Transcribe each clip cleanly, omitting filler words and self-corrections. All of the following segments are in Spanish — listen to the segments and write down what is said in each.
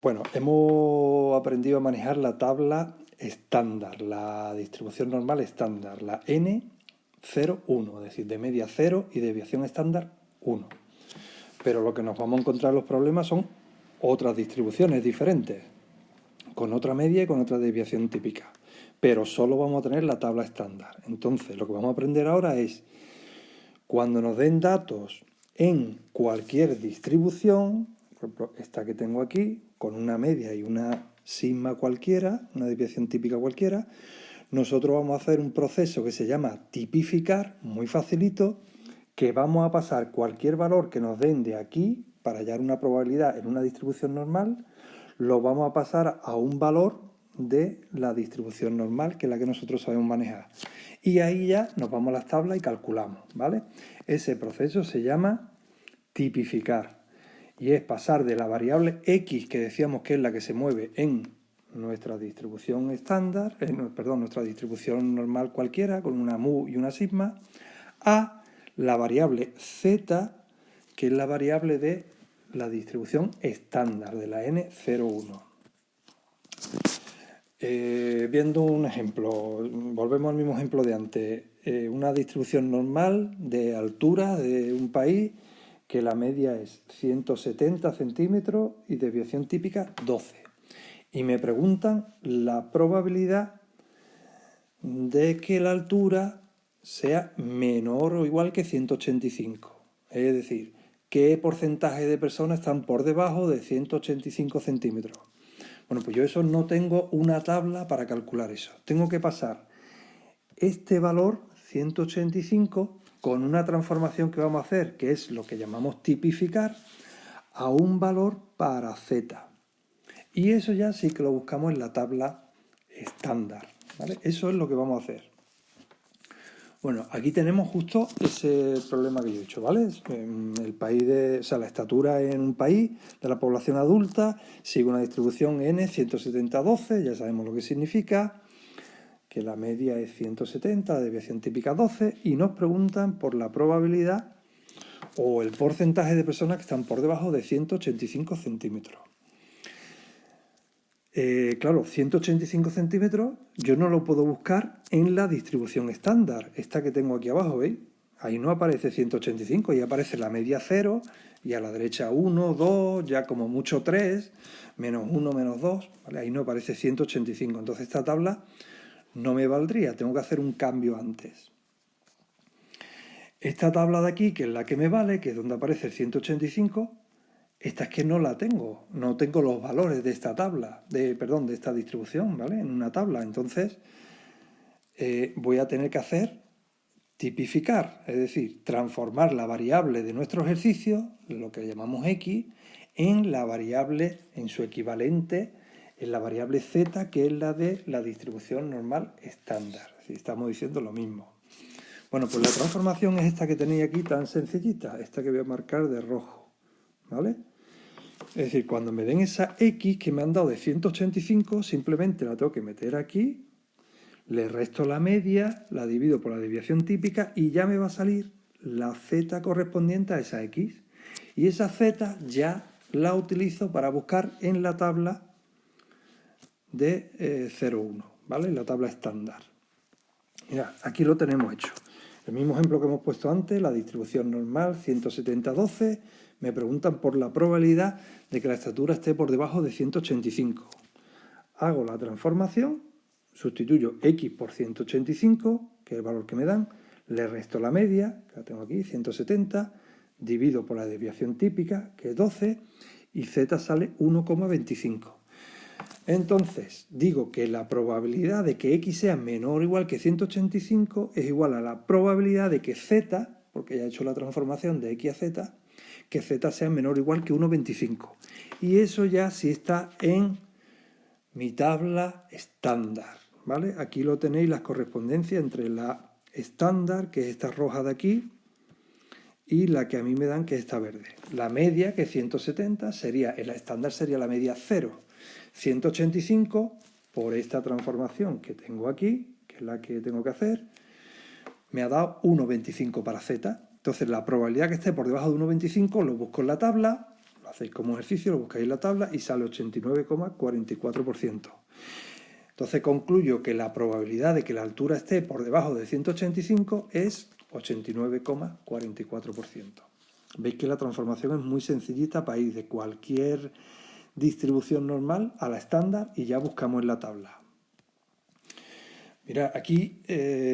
Bueno, hemos aprendido a manejar la tabla estándar, la distribución normal estándar, la N01, es decir, de media 0 y desviación estándar 1. Pero lo que nos vamos a encontrar los problemas son otras distribuciones diferentes, con otra media y con otra desviación típica. Pero solo vamos a tener la tabla estándar. Entonces, lo que vamos a aprender ahora es, cuando nos den datos en cualquier distribución, por ejemplo, esta que tengo aquí, con una media y una sigma cualquiera, una desviación típica cualquiera, nosotros vamos a hacer un proceso que se llama tipificar, muy facilito, que vamos a pasar cualquier valor que nos den de aquí, para hallar una probabilidad en una distribución normal, lo vamos a pasar a un valor de la distribución normal, que es la que nosotros sabemos manejar. Y ahí ya nos vamos a las tablas y calculamos, ¿vale? Ese proceso se llama tipificar. Y es pasar de la variable x, que decíamos que es la que se mueve en nuestra distribución estándar, nuestra distribución normal cualquiera, con una mu y una sigma, a la variable z, que es la variable de la distribución estándar, de la N01. Viendo un ejemplo, volvemos al mismo ejemplo de antes, una distribución normal de altura de un país, que la media es 170 centímetros y desviación típica 12. Y me preguntan la probabilidad de que la altura sea menor o igual que 185. Es decir, ¿qué porcentaje de personas están por debajo de 185 centímetros? Bueno, pues yo eso no tengo una tabla para calcular eso. Tengo que pasar este valor, 185, con una transformación que vamos a hacer, que es lo que llamamos tipificar, a un valor para z. Y eso ya sí que lo buscamos en la tabla estándar, ¿vale? Eso es lo que vamos a hacer. Bueno, aquí tenemos justo ese problema que yo he dicho, ¿vale? El país la estatura en un país de la población adulta sigue una distribución N 170-12, ya sabemos lo que significa, que la media es 170, desviación típica 12, y nos preguntan por la probabilidad o el porcentaje de personas que están por debajo de 185 centímetros. Claro, 185 centímetros yo no lo puedo buscar en la distribución estándar, esta que tengo aquí abajo, ¿veis? Ahí no aparece 185, ahí aparece la media 0, y a la derecha 1, 2, ya como mucho 3, menos 1, menos 2, ¿vale? Ahí no aparece 185, entonces esta tabla no me valdría, tengo que hacer un cambio antes. Esta tabla de aquí, que es la que me vale, que es donde aparece el 185, esta es que no la tengo, no tengo los valores de esta tabla, de esta distribución, ¿vale? En una tabla, entonces voy a tener que hacer tipificar, es decir, transformar la variable de nuestro ejercicio, lo que llamamos x, en la variable, en su equivalente, en la variable z, que es la de la distribución normal estándar. Es decir, estamos diciendo lo mismo. Bueno, pues la transformación es esta que tenéis aquí, tan sencillita, esta que voy a marcar de rojo, ¿vale? Es decir, cuando me den esa x que me han dado de 185, simplemente la tengo que meter aquí, le resto la media, la divido por la desviación típica y ya me va a salir la z correspondiente a esa x. Y esa z ya la utilizo para buscar en la tabla de 0,1, ¿vale? La tabla estándar. Mirad, aquí lo tenemos hecho. El mismo ejemplo que hemos puesto antes, la distribución normal 170-12, me preguntan por la probabilidad de que la estatura esté por debajo de 185. Hago la transformación, sustituyo x por 185, que es el valor que me dan, le resto la media, que la tengo aquí, 170, divido por la desviación típica, que es 12, y z sale 1,25. Entonces, digo que la probabilidad de que x sea menor o igual que 185 es igual a la probabilidad de que z, porque ya he hecho la transformación de x a z, que z sea menor o igual que 1,25. Y eso ya sí está en mi tabla estándar, ¿vale? Aquí lo tenéis, las correspondencias entre la estándar, que es esta roja de aquí, y la que a mí me dan, que es esta verde. La media, que es 170, la estándar sería la media 0. 185, por esta transformación que tengo aquí, que es la que tengo que hacer, me ha dado 1,25 para z. Entonces la probabilidad que esté por debajo de 1,25 lo busco en la tabla, lo hacéis como ejercicio, lo buscáis en la tabla y sale 89,44%. Entonces concluyo que la probabilidad de que la altura esté por debajo de 185 es 89,44%. Veis que la transformación es muy sencillita para ir de cualquier distribución normal a la estándar y ya buscamos en la tabla. Mira, aquí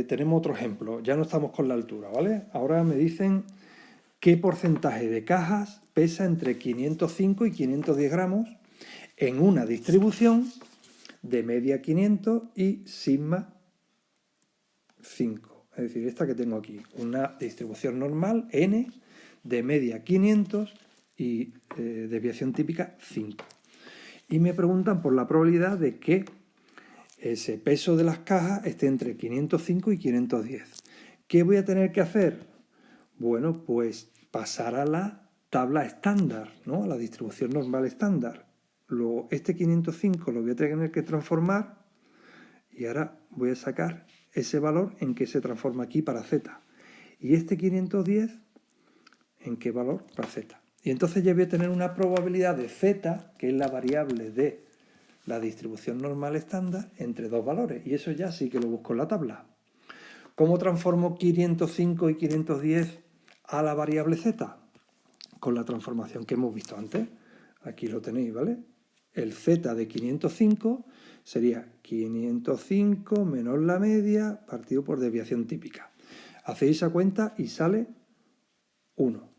tenemos otro ejemplo, ya no estamos con la altura, ¿vale? Ahora me dicen qué porcentaje de cajas pesa entre 505 y 510 gramos en una distribución de media 500 y sigma 5. Es decir, esta que tengo aquí, una distribución normal, n, de media 500 y desviación típica 5. Y me preguntan por la probabilidad de que ese peso de las cajas esté entre 505 y 510. ¿Qué voy a tener que hacer? Bueno, pues pasar a la tabla estándar, ¿no? A la distribución normal estándar. Este 505 lo voy a tener que transformar y ahora voy a sacar ese valor en que se transforma aquí para z. Y este 510, ¿en qué valor? Para z. Y entonces ya voy a tener una probabilidad de z, que es la variable de la distribución normal estándar, entre dos valores. Y eso ya sí que lo busco en la tabla. ¿Cómo transformo 505 y 510 a la variable z? Con la transformación que hemos visto antes. Aquí lo tenéis, ¿vale? El z de 505 sería 505 menos la media partido por desviación típica. Hacéis esa cuenta y sale 1.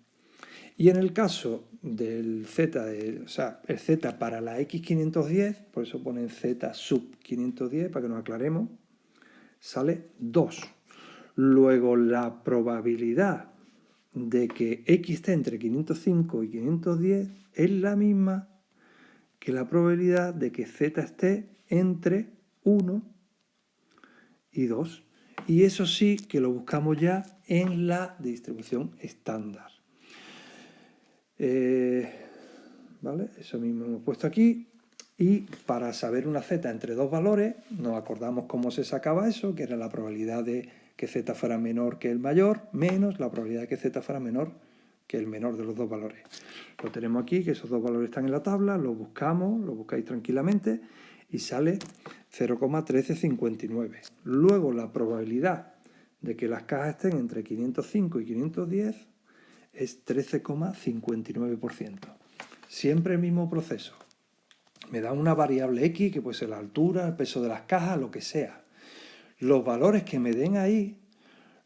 Y en el caso del z, o sea, el z para la x510, por eso ponen z sub 510 para que nos aclaremos, sale 2. Luego la probabilidad de que x esté entre 505 y 510 es la misma que la probabilidad de que z esté entre 1 y 2. Y eso sí que lo buscamos ya en la distribución estándar. ¿Vale? Eso mismo hemos puesto aquí. Y para saber una z entre dos valores, nos acordamos cómo se sacaba eso, que era la probabilidad de que z fuera menor que el mayor, menos la probabilidad de que z fuera menor que el menor de los dos valores. Lo tenemos aquí, que esos dos valores están en la tabla, lo buscamos, lo buscáis tranquilamente y sale 0,1359. Luego la probabilidad de que las cajas estén entre 505 y 510 es 13,59%. Siempre el mismo proceso. Me da una variable x, que puede ser la altura, el peso de las cajas, lo que sea. Los valores que me den ahí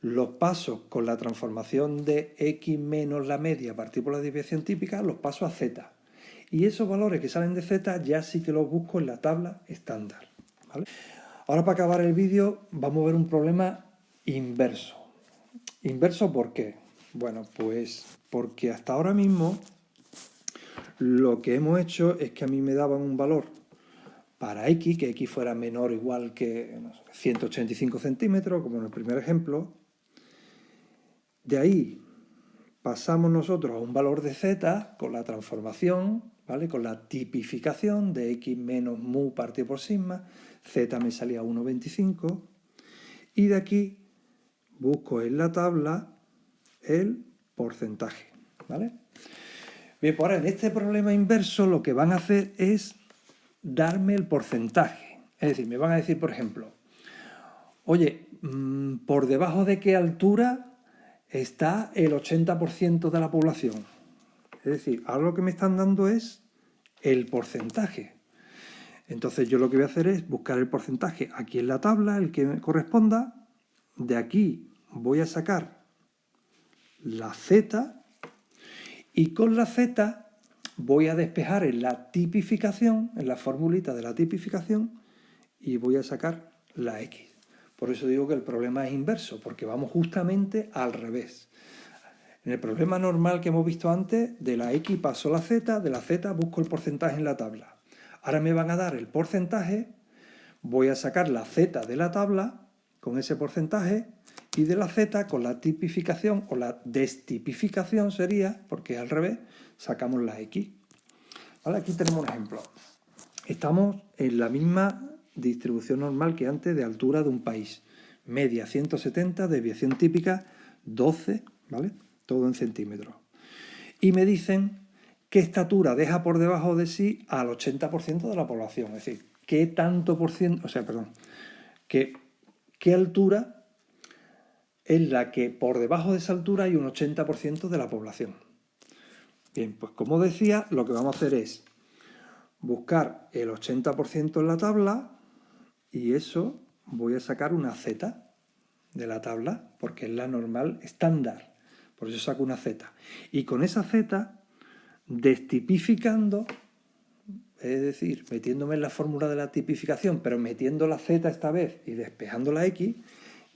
los paso con la transformación de x menos la media partido por la desviación típica, los paso a z. Y esos valores que salen de z ya sí que los busco en la tabla estándar, ¿vale? Ahora, para acabar el vídeo, vamos a ver un problema inverso. ¿Inverso por qué? Bueno, pues porque hasta ahora mismo lo que hemos hecho es que a mí me daban un valor para x, que x fuera menor o igual que 185 centímetros, como en el primer ejemplo. De ahí pasamos nosotros a un valor de z con la transformación, ¿vale? Con la tipificación de x menos mu partido por sigma, z me salía 1,25, y de aquí busco en la tabla el porcentaje, ¿vale? Bien, pues ahora en este problema inverso lo que van a hacer es darme el porcentaje. Es decir, me van a decir, por ejemplo, oye, ¿por debajo de qué altura está el 80% de la población? Es decir, ahora lo que me están dando es el porcentaje. Entonces yo lo que voy a hacer es buscar el porcentaje aquí en la tabla, el que me corresponda. De aquí voy a sacar la z y con la z voy a despejar en la tipificación, en la formulita de la tipificación, y voy a sacar la x. Por eso digo que el problema es inverso, porque vamos justamente al revés. En el problema normal que hemos visto antes, de la x paso a la z, de la z busco el porcentaje en la tabla. Ahora me van a dar el porcentaje, voy a sacar la z de la tabla con ese porcentaje, y de la z con la tipificación o la destipificación sería, porque es al revés, sacamos la x. ¿Vale? Aquí tenemos un ejemplo. Estamos en la misma distribución normal que antes de altura de un país. Media 170, desviación típica 12, ¿vale? Todo en centímetros. Y me dicen qué estatura deja por debajo de sí al 80% de la población. Es decir, qué tanto por ciento, qué altura es la que por debajo de esa altura hay un 80% de la población. Bien, pues como decía, lo que vamos a hacer es buscar el 80% en la tabla y eso voy a sacar una Z de la tabla porque es la normal estándar. Por eso saco una Z. Y con esa Z, destipificando, es decir, metiéndome en la fórmula de la tipificación, pero metiendo la Z esta vez y despejando la X,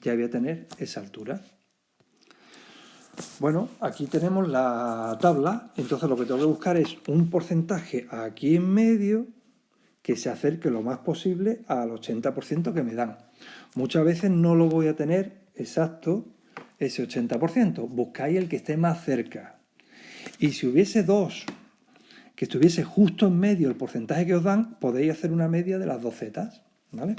ya voy a tener esa altura. Bueno, aquí tenemos la tabla, entonces lo que tengo que buscar es un porcentaje aquí en medio que se acerque lo más posible al 80% que me dan. Muchas veces no lo voy a tener exacto ese 80%, buscáis el que esté más cerca. Y si hubiese dos que estuviese justo en medio el porcentaje que os dan, podéis hacer una media de las dos zetas, ¿vale?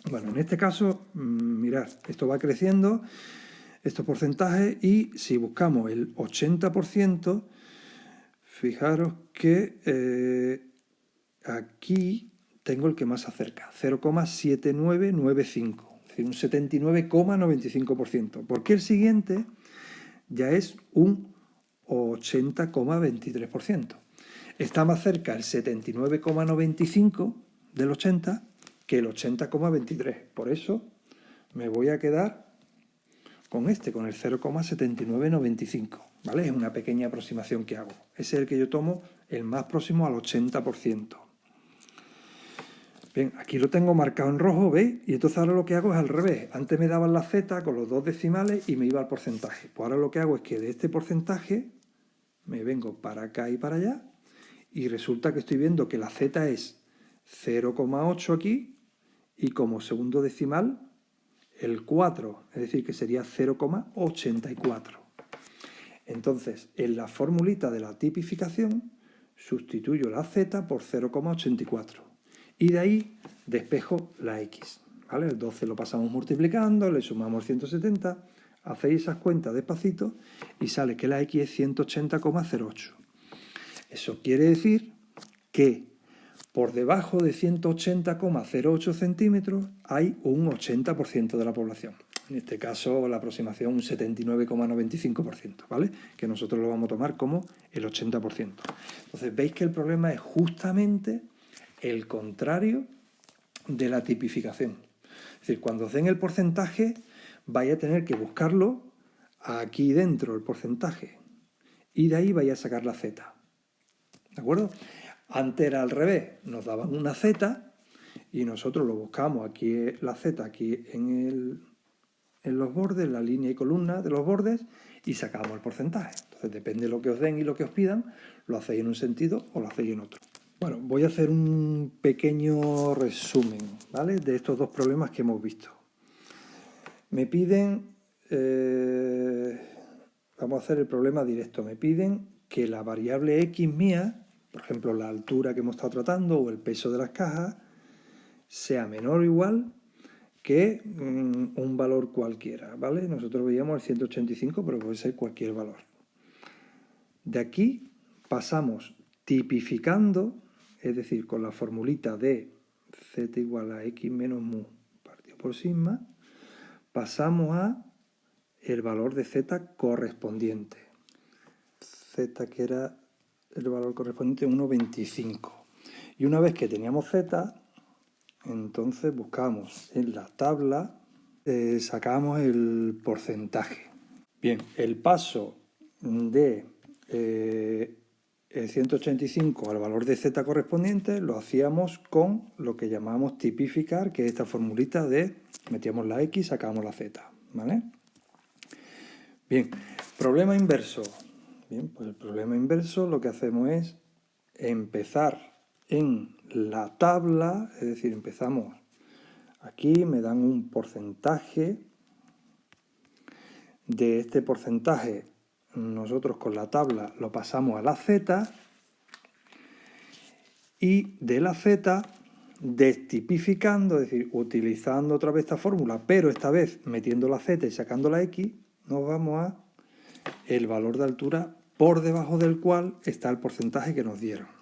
Bueno, en este caso, mirad, esto va creciendo, estos porcentajes, y si buscamos el 80%, fijaros que aquí tengo el que más se acerca, 0,7995, es decir, un 79,95%, porque el siguiente ya es un 80,23%. Está más cerca el 79,95 del 80 que el 80,23. Por eso me voy a quedar con este, con el 0,7995. ¿Vale? Es una pequeña aproximación que hago. Ese es el que yo tomo el más próximo al 80%. Bien, aquí lo tengo marcado en rojo, ¿veis? Y entonces ahora lo que hago es al revés. Antes me daban la Z con los dos decimales y me iba al porcentaje. Pues ahora lo que hago es que de este porcentaje me vengo para acá y para allá y resulta que estoy viendo que la Z es 0,8 aquí y como segundo decimal el 4, es decir, que sería 0,84. Entonces, en la formulita de la tipificación sustituyo la Z por 0,84 y de ahí despejo la X. ¿Vale? El 12 lo pasamos multiplicando, le sumamos 170, hacéis esas cuentas despacito y sale que la X es 180,08. Eso quiere decir que por debajo de 180,08 centímetros hay un 80% de la población. En este caso, la aproximación un 79,95%, ¿vale? Que nosotros lo vamos a tomar como el 80%. Entonces, veis que el problema es justamente el contrario de la tipificación. Es decir, cuando os den el porcentaje, vais a tener que buscarlo aquí dentro, el porcentaje. Y de ahí vais a sacar la Z. ¿De acuerdo? Antes era al revés, nos daban una Z y nosotros lo buscamos aquí, la Z aquí en los bordes, la línea y columna de los bordes y sacamos el porcentaje. Entonces depende de lo que os den y lo que os pidan, lo hacéis en un sentido o lo hacéis en otro. Bueno, voy a hacer un pequeño resumen, ¿vale? De estos dos problemas que hemos visto. Me piden, vamos a hacer el problema directo, me piden que la variable X mía, por ejemplo, la altura que hemos estado tratando o el peso de las cajas, sea menor o igual que un valor cualquiera, ¿vale? Nosotros veíamos el 185, pero puede ser cualquier valor. De aquí pasamos tipificando, es decir, con la formulita de z igual a x menos mu partido por sigma, pasamos a el valor de z correspondiente. Z que era el valor correspondiente 1,25. Y una vez que teníamos z, entonces buscamos en la tabla, sacamos el porcentaje. Bien, el paso de el 185 al valor de z correspondiente lo hacíamos con lo que llamamos tipificar, que es esta formulita de metíamos la x, sacamos la z, ¿vale? Bien, problema inverso. Bien, pues el problema inverso lo que hacemos es empezar en la tabla, es decir, empezamos aquí, me dan un porcentaje, de este porcentaje nosotros con la tabla lo pasamos a la z y de la z destipificando, es decir, utilizando otra vez esta fórmula, pero esta vez metiendo la z y sacando la x, nos vamos a el valor de altura por debajo del cual está el porcentaje que nos dieron.